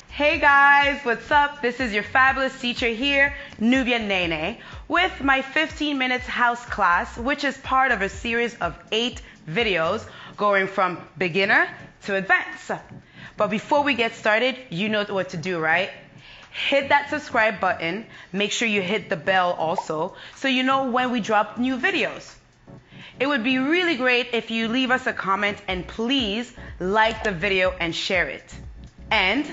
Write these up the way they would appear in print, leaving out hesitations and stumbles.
Hey guys, what's up? This is your fabulous teacher here, Nubian Nene, with my 15 minutes house class, which is part of a series of 8 videos going from beginner to advanced. But before we get started, you know what to do, right? Hit that subscribe button. Make sure you hit the bell also, so you know when we drop new videos. It would be really great if you leave us a comment and please like the video and share it. And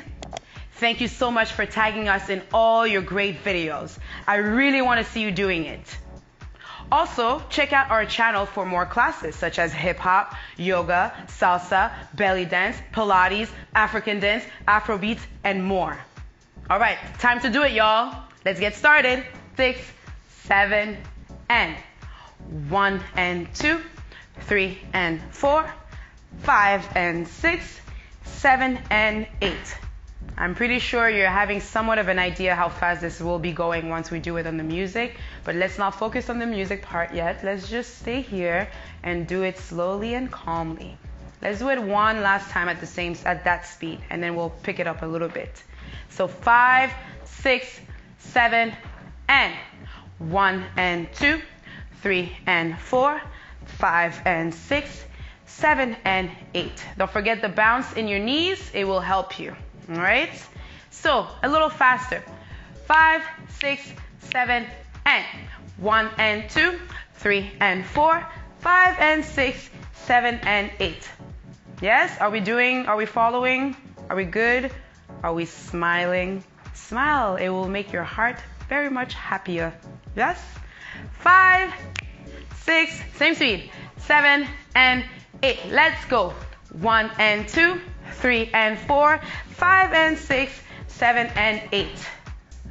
thank you so much for tagging us in all your great videos. I really want to see you doing it. Also, check out our channel for more classes such as hip hop, yoga, salsa, belly dance, Pilates, African dance, Afrobeats, and more. All right, time to do it, y'all. Let's get started. 6, 7, and 1 and 2, 3 and 4, 5 and 6, 7 and 8. I'm pretty sure you're having somewhat of an idea how fast this will be going once we do it on the music, but let's not focus on the music part yet. Let's just stay here and do it slowly and calmly. Let's do it one last time at that speed, and then we'll pick it up a little bit. So 5, 6, 7, and 1 and 2, 3 and 4, 5 and 6, 7 and 8. Don't forget the bounce in your knees. It will help you. All right, so a little faster. 5, 6, 7, and 1 and 2, 3 and 4, 5 and 6, 7 and 8. Yes, are we following? Are we good? Are we smiling? Smile, it will make your heart very much happier. Yes? 5, 6, same speed, 7 and 8. Let's go. 1 and 2, 3 and 4, 5 and 6, 7 and 8.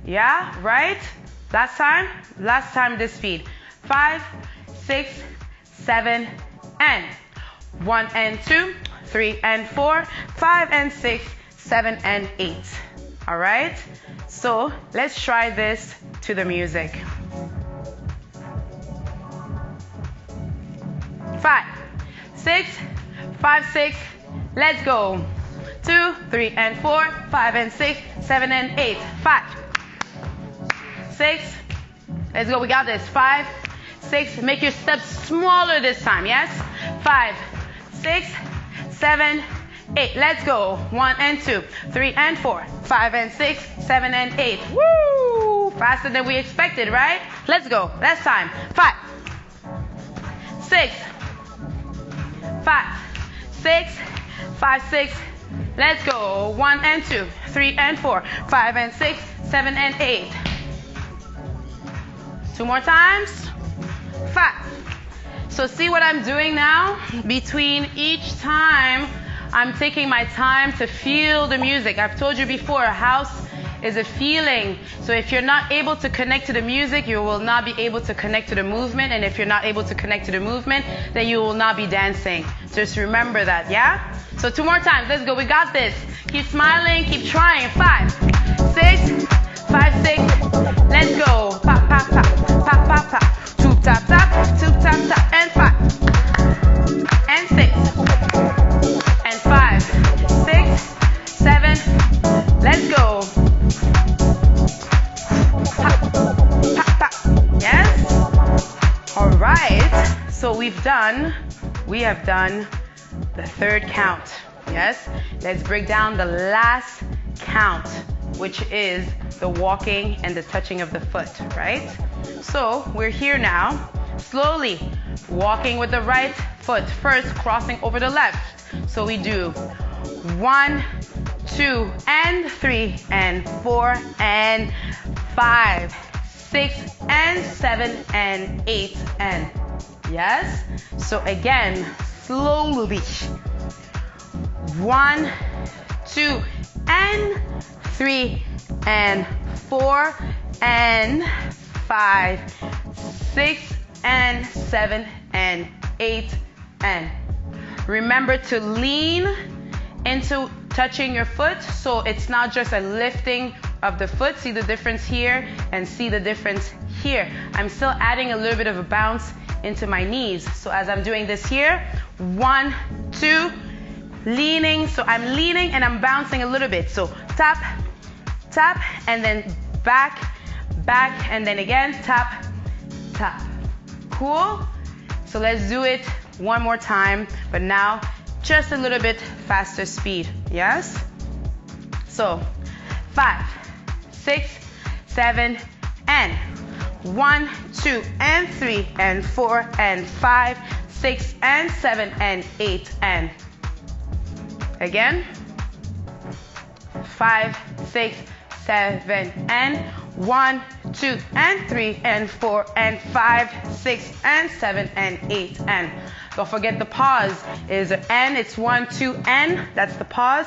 Yeah, right? Last time this speed. 5, 6, 7, and 1 and 2, 3 and 4, 5 and 6, 7 and 8. All right? So let's try this to the music. 5, 6, 5, 6, let's go. 2, 3 and 4, 5 and 6, 7 and 8. 5, 6, let's go, we got this. 5, 6, make your steps smaller this time, yes? 5, 6, 7, 8. Let's go. 1 and 2, 3 and 4, 5 and 6, 7 and 8. Woo! Faster than we expected, right? Let's go. Last time. 5, 6, 5, 6, 5, 6. Let's go. 1 and 2, 3 and 4, 5 and 6, 7 and 8. 2 more times. 5. So see what I'm doing now? Between each time, I'm taking my time to feel the music. I've told you before, house is a feeling. So if you're not able to connect to the music, you will not be able to connect to the movement. And if you're not able to connect to the movement, then you will not be dancing. Just remember that, yeah? So 2 more times. Let's go. We got this. Keep smiling. Keep trying. 5, 6, 5, 6. Let's go. Pop, pop, pop. Pop, pop, pop. Toop, tap, tap. Toop, tap, tap. And 5. And 6. And 5, 6, 7. Let's go. Pop, pop, pop. Yes? All right. So we have done the 3rd count. Yes? Let's break down the last count, which is the walking and the touching of the foot, right? So we're here now, slowly walking with the right foot, first crossing over the left. So we do 1, 2, and 3, and 4, and 5, 6, and 7, and 8, and yes? So again, slowly. 1, 2, and 3, and 4, and 5, 6, and 7, and 8, and. Remember to lean into touching your foot, so it's not just a lifting of the foot. See the difference here and see the difference here. I'm still adding a little bit of a bounce into my knees. So as I'm doing this here, 1, 2, leaning. So I'm leaning and I'm bouncing a little bit. So tap, tap, and then back, back, and then again, tap, tap. Cool? So let's do it one more time, but now just a little bit faster speed. Yes? So 5, 6, 7, and 1, 2, and 3, and 4, and 5, 6, and 7, and 8, and again. 5, 6, 7, and 1, 2, and 3, and 4, and 5, 6, and 7, and 8, and don't forget the pause is an N. It's 1, 2, and that's the pause.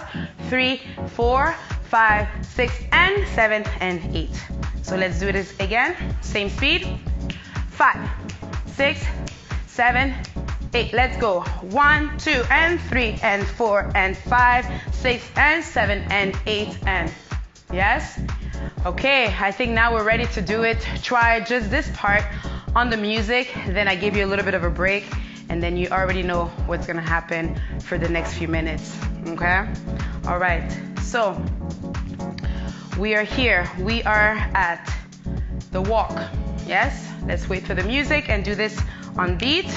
3, 4, 5, 6, and 7, and 8. So let's do this again. Same speed. 5, 6, 7, 8. Let's go. 1, 2, and 3, and 4, and 5, 6, and 7, and 8, and yes. Okay, I think now we're ready to do it. Try just this part on the music, then I give you a little bit of a break, and then you already know what's gonna happen for the next few minutes, okay? All right, so we are here. We are at the walk, yes? Let's wait for the music and do this on beat.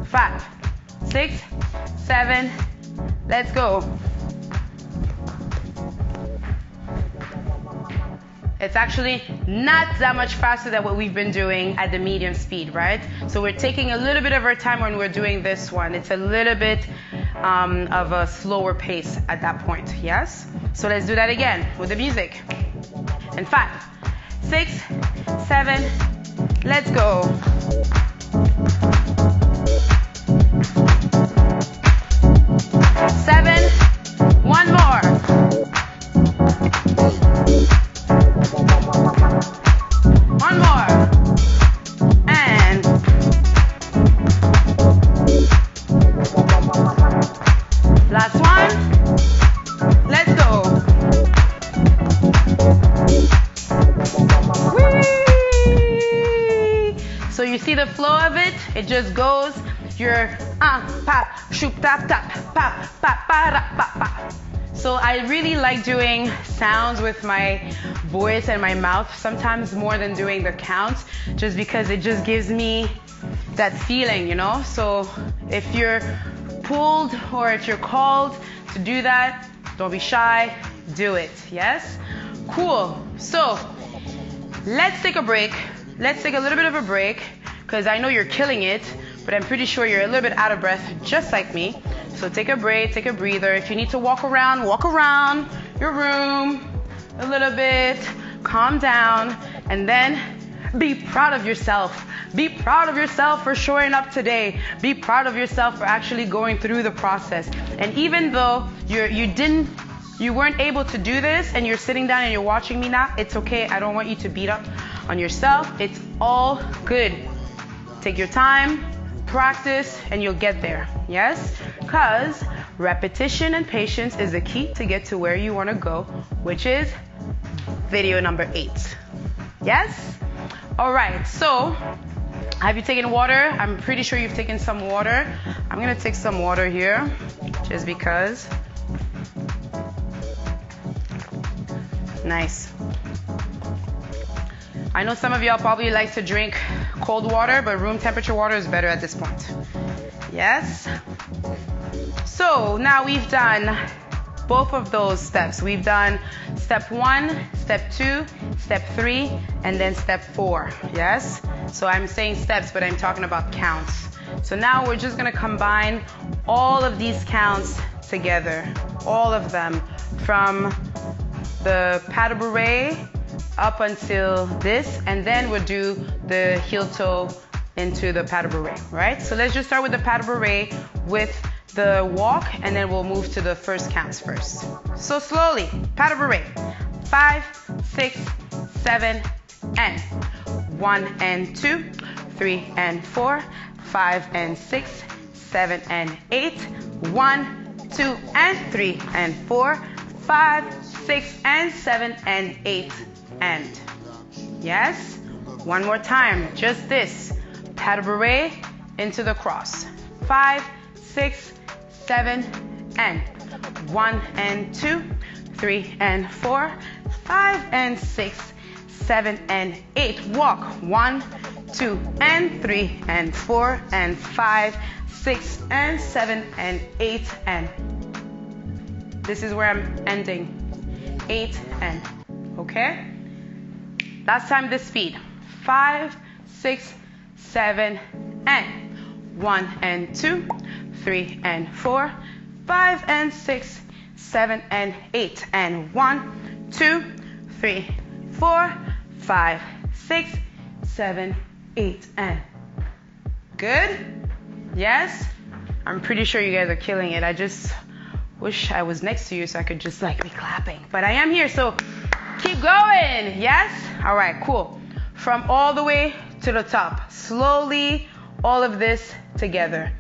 5, 6, 7, let's go. It's actually not that much faster than what we've been doing at the medium speed, right? So we're taking a little bit of our time when we're doing this one. It's a little bit of a slower pace at that point, yes? So let's do that again with the music. And 5, 6, 7, let's go. 7, one more. One more. And last one. Let's go. Whee! So you see the flow of it? It just goes. You're pop, shoop, tap, tap, pop, pop, pa, pop, pop. So I really like doing sounds with my voice and my mouth, sometimes more than doing the counts, just because it just gives me that feeling, you know? So if you're pulled or if you're called to do that, don't be shy, do it, yes? Cool. So let's take a break. Let's take a little bit of a break, because I know you're killing it, but I'm pretty sure you're a little bit out of breath, just like me. So take a break, take a breather. If you need to walk around your room a little bit, calm down, and then be proud of yourself. Be proud of yourself for showing up today. Be proud of yourself for actually going through the process. And even though you weren't able to do this and you're sitting down and you're watching me now, it's okay. I don't want you to beat up on yourself. It's all good. Take your time, practice, and you'll get there. Yes? Because repetition and patience is the key to get to where you want to go, which is video number 8. Yes? All right. So have you taken water? I'm pretty sure you've taken some water. I'm going to take some water here just because. Nice. I know some of y'all probably like to drink cold water, but room temperature water is better at this point. Yes? So now we've done both of those steps. We've done step 1, step 2, step 3, and then step 4. Yes? So I'm saying steps, but I'm talking about counts. So now we're just going to combine all of these counts together. All of them, from the pas de bourrée up until this, and then we'll do the heel toe into the pas de bourrée, right? So let's just start with the pas de bourrée with the walk, and then we'll move to the first counts first. So slowly, pas de bourrée. 5, 6, 7, and 1 and 2, 3 and 4, 5 and 6, 7 and 8. 1, 2 and 3 and 4, 5, 6 and 7 and 8 and. Yes? One more time. Just this. Pas de bourrée into the cross. 5, 6, 7 and. 1 and 2, 3 and 4, 5 and 6, 7 and 8. Walk. 1, 2 and 3 and 4 and 5, 6 and 7 and 8 and. This is where I'm ending. 8 and. Okay? Last time this speed. 5, 6, 7 and. 1 and 2, 3 and 4, 5 and 6, 7 and 8 and. 1, 2, 3, 4, 5, 6, 7, 8 and. Good? Yes? I'm pretty sure you guys are killing it. I just wish I was next to you so I could just like be clapping. But I am here, so keep going. Yes? All right, cool. From all the way to the top. Slowly, all of this together.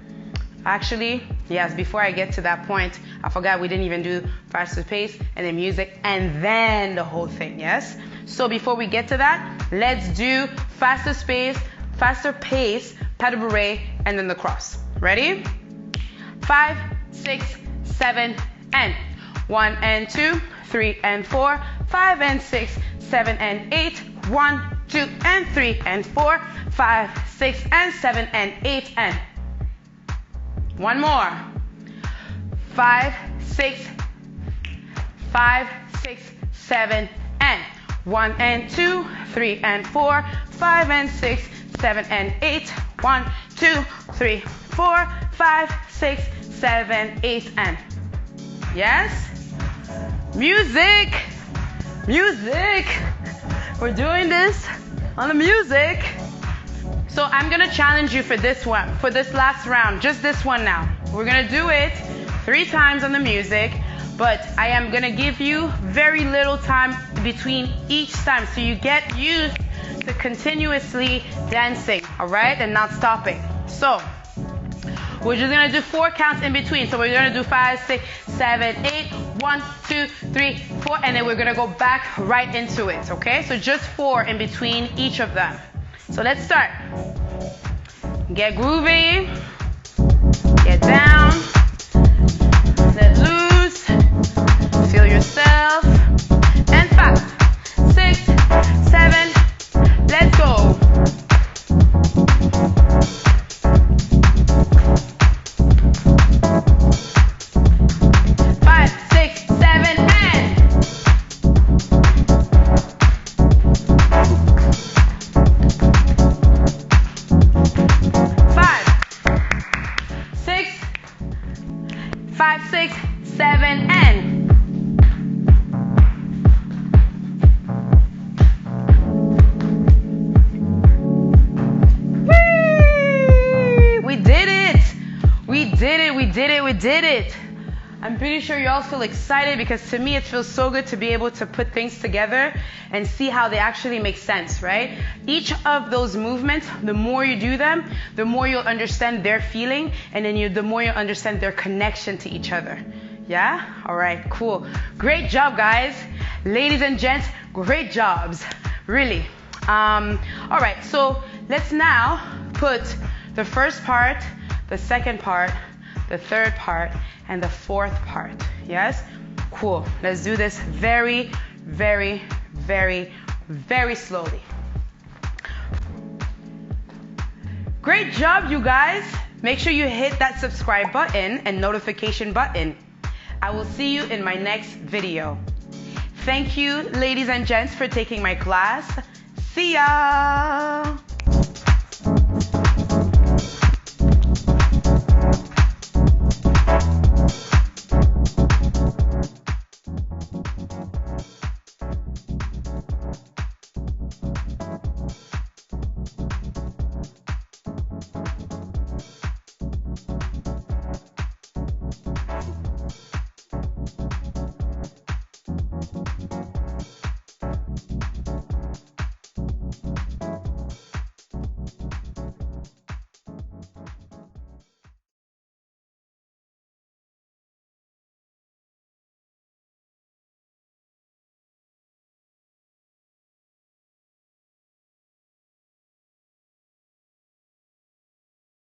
Actually, yes, before I get to that point, I forgot we didn't even do faster pace and then music and then the whole thing, yes? So before we get to that, let's do faster pace, pas de bourrée, and then the cross. Ready? 5, 6, 7, and. 1 and 2, 3 and 4, 5 and 6, 7 and 8. 1, 2 and 3 and 4, 5, 6 and 7 and 8 and. One more. 5, 6, 7 and. 1 and 2, 3 and 4, 5 and 6, 7 and 8. 1, 2, 3, 4, 5, 6, 7, 8 and. Yes? Music! Music! We're doing this on the music. So I'm gonna challenge you for this one, for this last round, just this one now. We're gonna do it 3 times on the music, but I am gonna give you very little time between each time so you get used to continuously dancing, all right, and not stopping. So we're just gonna do 4 counts in between. So we're gonna do 5, 6, 7, 8, 1, 2, 3, 4, and then we're gonna go back right into it, okay? So just 4 in between each of them. So let's start. Get groovy, get down, let loose, feel yourself, and 5, 6, 7, let's go. 5, 6, 7, and. 5, 6, 7, and. Whee! We did it! We did it, we did it, we did it! I'm pretty sure you all feel excited because to me it feels so good to be able to put things together and see how they actually make sense, right? Each of those movements, the more you do them, the more you'll understand their feeling, and then the more you'll understand their connection to each other. Yeah? All right, cool. Great job, guys. Ladies and gents, great jobs. Really. All right, so let's now put the first part, the second part, the third part, and the fourth part. Yes? Cool. Let's do this very, very, very, very slowly. Great job, you guys. Make sure you hit that subscribe button and notification button. I will see you in my next video. Thank you, ladies and gents, for taking my class. See ya!